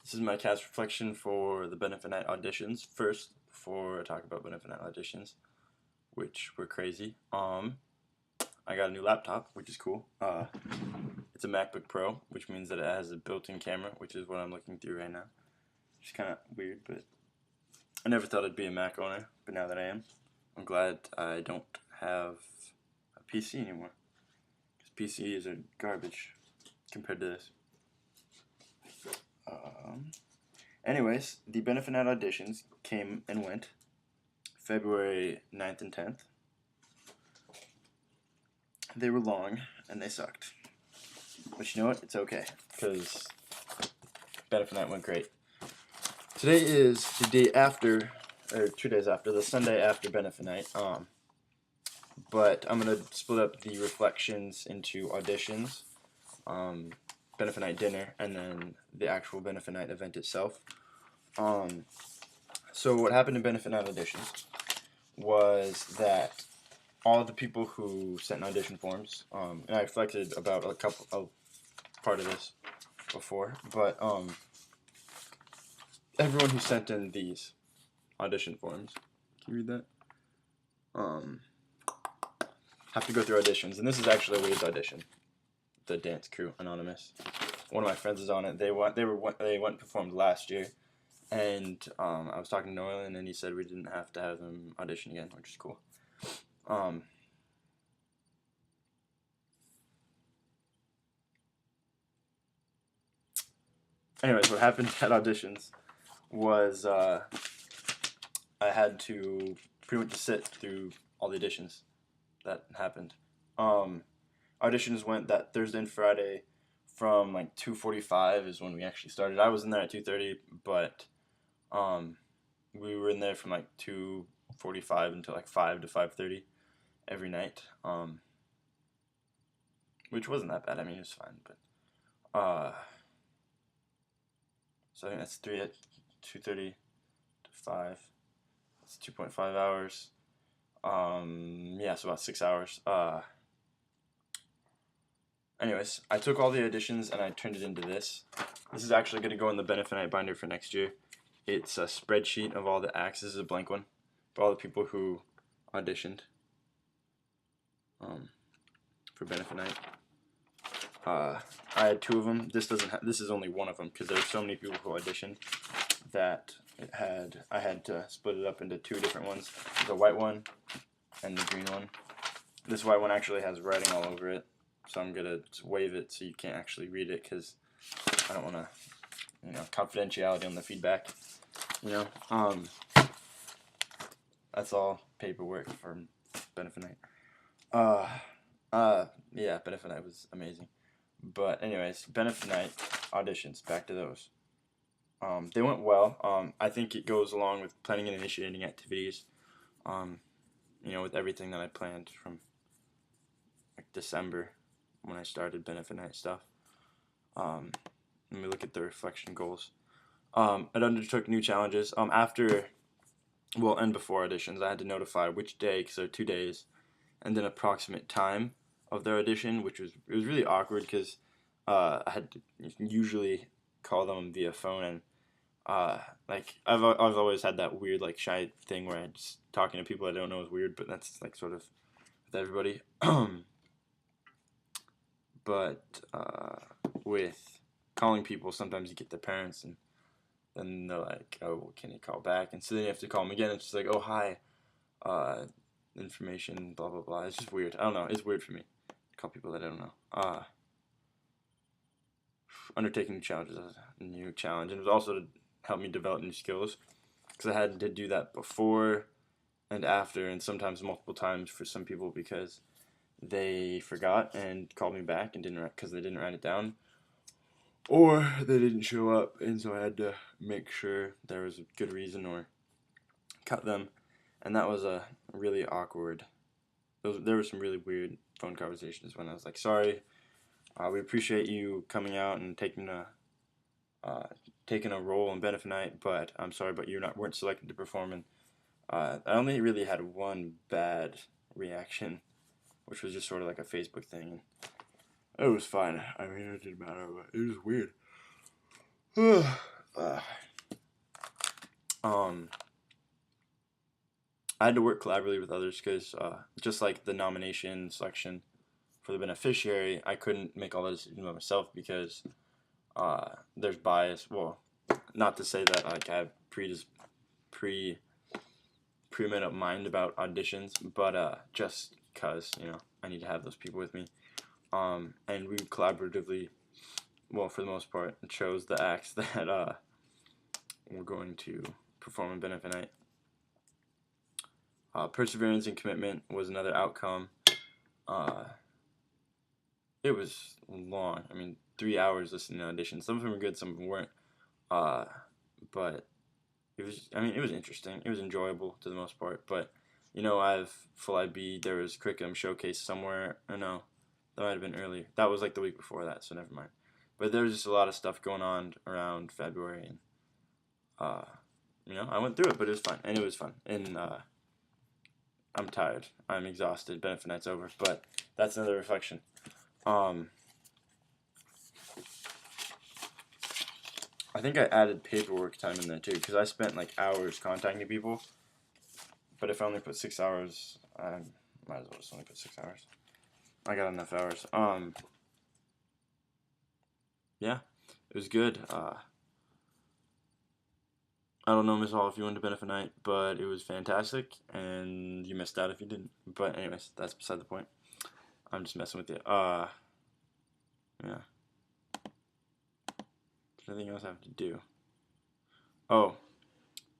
This is my cast reflection for the benefit night auditions. First, before I talk about benefit night auditions, which were crazy, I got a new laptop, which is cool. It's a MacBook Pro, which means that it has a built-in camera, which is what I'm looking through right now. It's kind of weird, but I never thought I'd be a Mac owner, but now that I am, I'm glad I don't have a PC anymore. Because PCs are garbage compared to this. Anyways, the benefit night auditions came and went February 9th and 10th. They were long and they sucked. But you know what? It's okay, because benefit night went great. Today is the day after, or 2 days after, the Sunday after benefit night. But I'm going to split up the reflections into auditions, benefit night dinner, and then the actual benefit night event itself. So what happened in benefit night auditions was that all the people who sent in audition forms, and I reflected about a part of this before, but everyone who sent in these audition forms, can you read that? Have to go through auditions, and this is actually a Wade's audition, the dance crew, anonymous. One of my friends is on it. They went and performed last year, and I was talking to Nolan, and he said we didn't have to have them audition again, which is cool. Anyways, what happened at auditions was I had to pretty much sit through all the auditions that happened. Auditions went that Thursday and Friday from like 2:45 is when we actually started. I was in there at 2:30, but we were in there from like 2:45 until like 5 to 5:30 every night, which wasn't that bad. I mean, it was fine, but so I think that's 2:30 to 5. It's 2.5 hours. Yeah, so about 6 hours. Anyways, I took all the auditions and I turned it into this. This is actually going to go in the benefit night binder for next year. It's a spreadsheet of all the acts. This is a blank one for all the people who auditioned for benefit night. I had 2 of them. This is only one of them because there's so many people who auditioned that I had to split it up into 2 different ones. The white one and the green one. This white one actually has writing all over it, so I'm gonna wave it so you can't actually read it because I don't want to, confidentiality on the feedback. That's all paperwork for benefit night. Yeah, benefit night was amazing. But anyways, benefit night auditions, back to those. They went well. I think it goes along with planning and initiating activities. With everything that I planned from like December when I started benefit night stuff. Let me look at the reflection goals. I undertook new challenges. After, and before auditions, I had to notify which day, because there are 2 days, and then approximate time of their audition, which was really awkward because I had to usually call them via phone, and I've always had that weird like shy thing where I just talking to people I don't know is weird, but that's like sort of with everybody. But with calling people, sometimes you get their parents, and then they're like, "Oh, well, can you call back?" And so then you have to call them again. It's just like, "Oh, hi, information, blah blah blah." It's just weird. I don't know. It's weird for me to call people that I don't know. Undertaking new challenges is a new challenge, and it was also to help me develop new skills, because I had to do that before and after, and sometimes multiple times for some people because they forgot and called me back and because they didn't write it down, or they didn't show up, and so I had to make sure there was a good reason or cut them, and that was a really awkward. There were some really weird phone conversations when I was like, "Sorry, we appreciate you coming out and taking a role in benefit night, but I'm sorry, but weren't selected to perform." And I only really had one bad reaction, which was just sort of like a Facebook thing. It was fine. I mean, it didn't matter, but it was weird. I had to work collaboratively with others because just like the nomination selection for the beneficiary, I couldn't make all the decisions by myself because there's bias. Well, not to say that like I have pre made up mind about auditions, but just because I need to have those people with me. And we collaboratively, well, for the most part, chose the acts that we're going to perform in benefit night. Perseverance and commitment was another outcome. It was long. I mean, 3 hours listening to auditions. Some of them were good, some of them weren't. But it was. I mean, it was interesting. It was enjoyable to the most part. But I have full IB. There was curriculum showcase somewhere. I know that might have been earlier. That was like the week before that, so never mind. But there was just a lot of stuff going on around February, and I went through it, but it was fun, and it was fun. And I'm tired. I'm exhausted. Benefit night's over, but that's another reflection. I think I added paperwork time in there too, because I spent like hours contacting people. But if I only put 6 hours, I might as well just only put 6 hours. I got enough hours. Yeah, it was good. I don't know, Miss Hall, if you went to benefit night, but it was fantastic, and you missed out if you didn't. But anyways, that's beside the point. I'm just messing with you. Yeah. Anything else I have to do? Oh,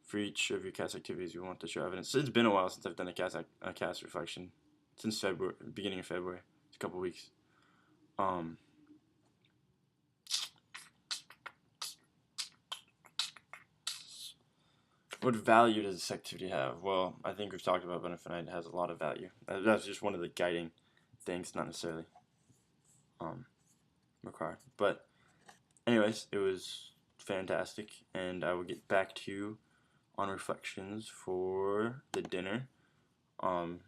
for each of your CAS activities, you want to show evidence. So it's been a while since I've done a CAS reflection. Since February, beginning of February. It's a couple weeks. What value does this activity have? Well, I think we've talked about benefit night. It has a lot of value. That's just one of the guiding things, not necessarily required. But anyways, it was fantastic, and I will get back to you on reflections for the dinner and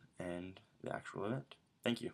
the actual event. Thank you.